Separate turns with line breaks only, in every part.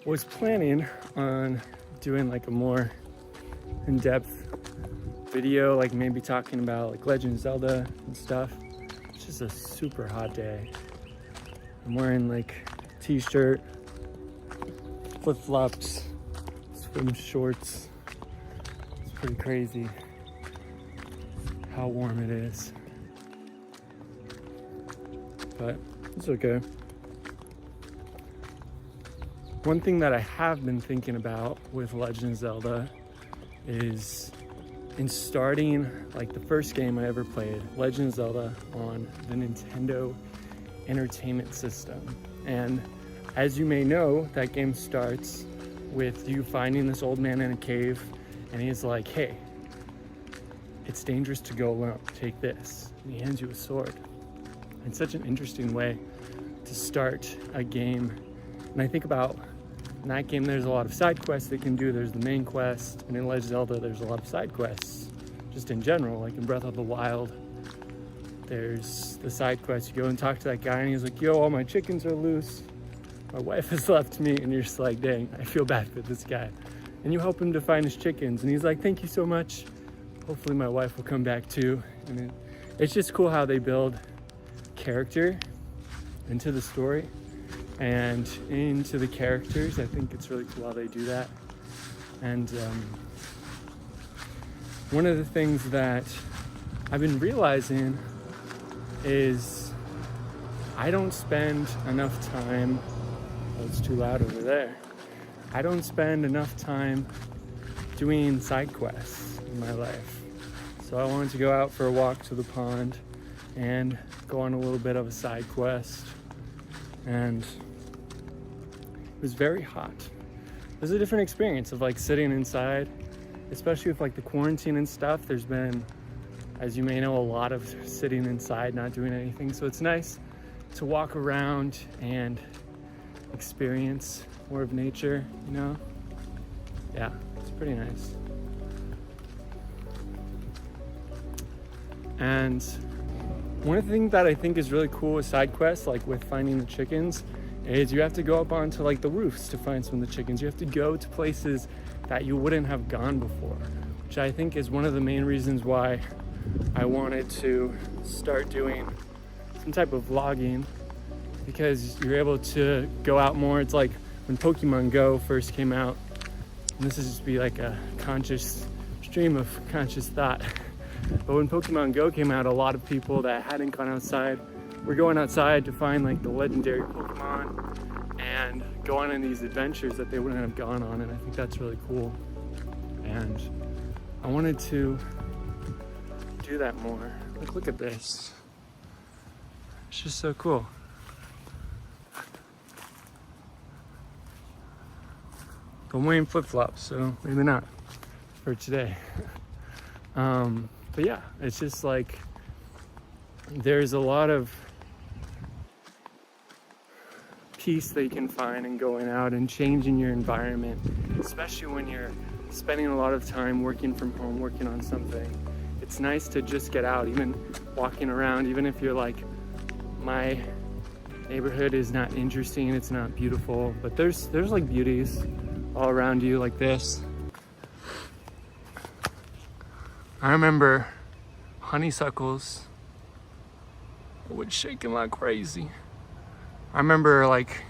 was planning on doing like a more in-depth video, like maybe talking about like Legend of Zelda and stuff. It's just a super hot day. I'm wearing like t-shirt, flip-flops, swim shorts. It's pretty crazy how warm it is, but it's okay. One thing that I have been thinking about with Legend of Zelda is in starting like the first game I ever played, Legend of Zelda, on the Nintendo Entertainment System. And as you may know, that game starts with you finding this old man in a cave, and he's like, hey, it's dangerous to go alone, take this. And he hands you a sword. It's such an interesting way to start a game. And I think about in that game, there's a lot of side quests they can do. There's the main quest, and in Legend of Zelda, there's a lot of side quests, just in general. Like in Breath of the Wild, there's the side quest. You go and talk to that guy, and he's like, yo, all my chickens are loose. My wife has left me, and you're just like, dang, I feel bad for this guy. And you help him to find his chickens, and he's like, thank you so much. Hopefully my wife will come back too. And it's just cool how they build character into the story and into the characters. I think it's really cool how they do that. And one of the things that I've been realizing is I don't spend enough time, oh, it's too loud over there. I don't spend enough time doing side quests in my life. So I wanted to go out for a walk to the pond and go on a little bit of a side quest. And it was very hot. It was a different experience of like sitting inside, especially with like the quarantine and stuff. There's been, as you may know, a lot of sitting inside, not doing anything. So it's nice to walk around and experience more of nature, you know? Yeah, it's pretty nice. And one of the things that I think is really cool with side quests, like with finding the chickens, is you have to go up onto like the roofs to find some of the chickens. You have to go to places that you wouldn't have gone before, which I think is one of the main reasons why I wanted to start doing some type of vlogging, because you're able to go out more. It's like when Pokemon Go first came out, and this is just be like a conscious stream of conscious thought. But when Pokemon Go came out, a lot of people that hadn't gone outside were going outside to find like the legendary Pokemon and go on these adventures that they wouldn't have gone on. And I think that's really cool. And I wanted to do that more. Like, look at this. It's just so cool. I'm wearing flip-flops, so maybe not for today. But yeah, it's just like there's a lot of peace that you can find in going out and changing your environment, especially when you're spending a lot of time working from home, working on something. It's nice to just get out, even walking around, even if you're like, my neighborhood is not interesting, it's not beautiful, but there's like beauties all around you like this. I remember honeysuckles would shake them like crazy. I remember like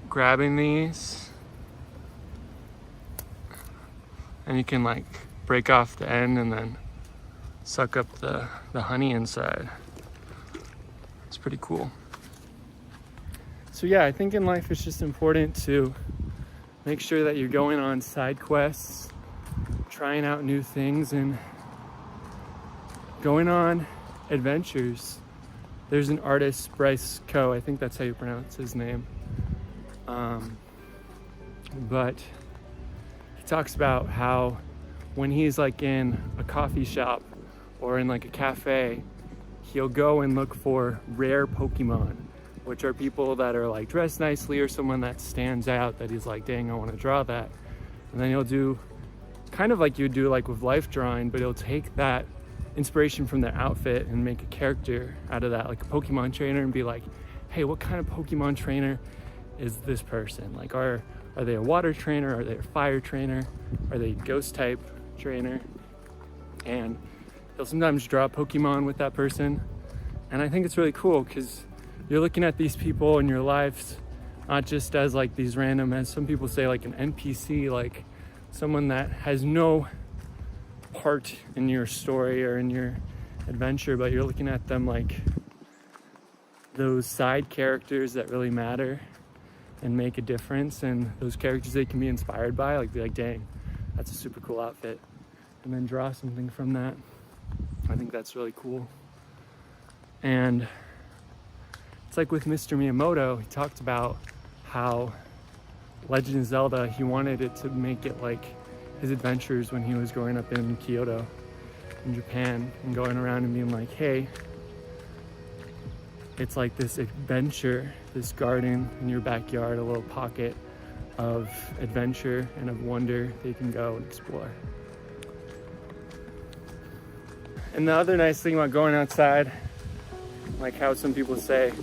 grabbing these, and you can like break off the end and then suck up the honey inside. It's pretty cool. So yeah, I think in life it's just important to make sure that you're going on side quests, trying out new things, and going on adventures. There's an artist, Bryce Coe, I think that's how you pronounce his name. But he talks about how when he's like in a coffee shop or in like a cafe, he'll go and look for rare Pokemon, which are people that are like dressed nicely or someone that stands out that he's like, dang, I want to draw that. And then he'll do kind of like you would do like with life drawing, but he'll take that inspiration from their outfit and make a character out of that, like a Pokemon trainer, and be like, hey, what kind of Pokemon trainer is this person? Like, are they a water trainer? Are they a fire trainer? Are they a ghost type trainer? And he'll sometimes draw a Pokemon with that person. And I think it's really cool because you're looking at these people in your lives not just as like these random, as some people say, like an NPC, like someone that has no part in your story or in your adventure, but you're looking at them like those side characters that really matter and make a difference, and those characters they can be inspired by, like be like, dang, that's a super cool outfit, and then draw something from that. I think that's really cool. And it's like with Mr. Miyamoto, he talked about how Legend of Zelda, he wanted it to make it like his adventures when he was growing up in Kyoto in Japan, and going around and being like, hey, it's like this adventure, this garden in your backyard, a little pocket of adventure and of wonder that you can go and explore. And the other nice thing about going outside, like how some people say,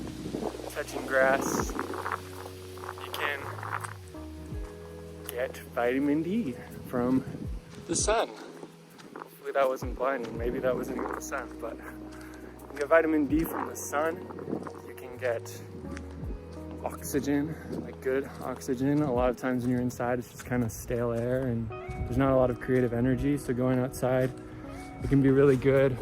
touching grass, you can get vitamin D from the sun. Hopefully that wasn't blinding, maybe that wasn't even the sun, but you can get vitamin D from the sun. You can get oxygen, like good oxygen. A lot of times when you're inside, it's just kind of stale air and there's not a lot of creative energy, so going outside, it can be really good.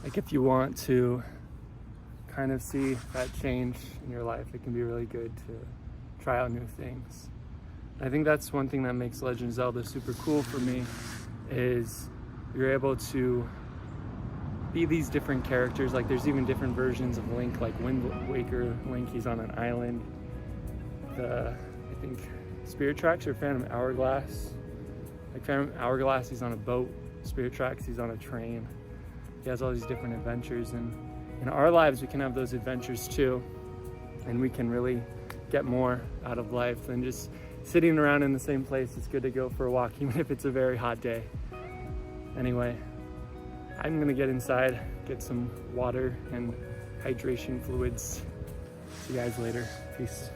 Like if you want to kind of see that change in your life, it can be really good to try out new things. I think that's one thing that makes Legend of Zelda super cool for me, is you're able to be these different characters. Like there's even different versions of Link, like Wind Waker Link, he's on an island. I think Spirit Tracks or Phantom Hourglass. Like Phantom Hourglass, he's on a boat. Spirit Tracks, he's on a train. He has all these different adventures, and in our lives we can have those adventures too, and we can really get more out of life than just sitting around in the same place. It's good to go for a walk, even if it's a very hot day. Anyway, I'm gonna get inside, get some water and hydration fluids. See you guys later. Peace.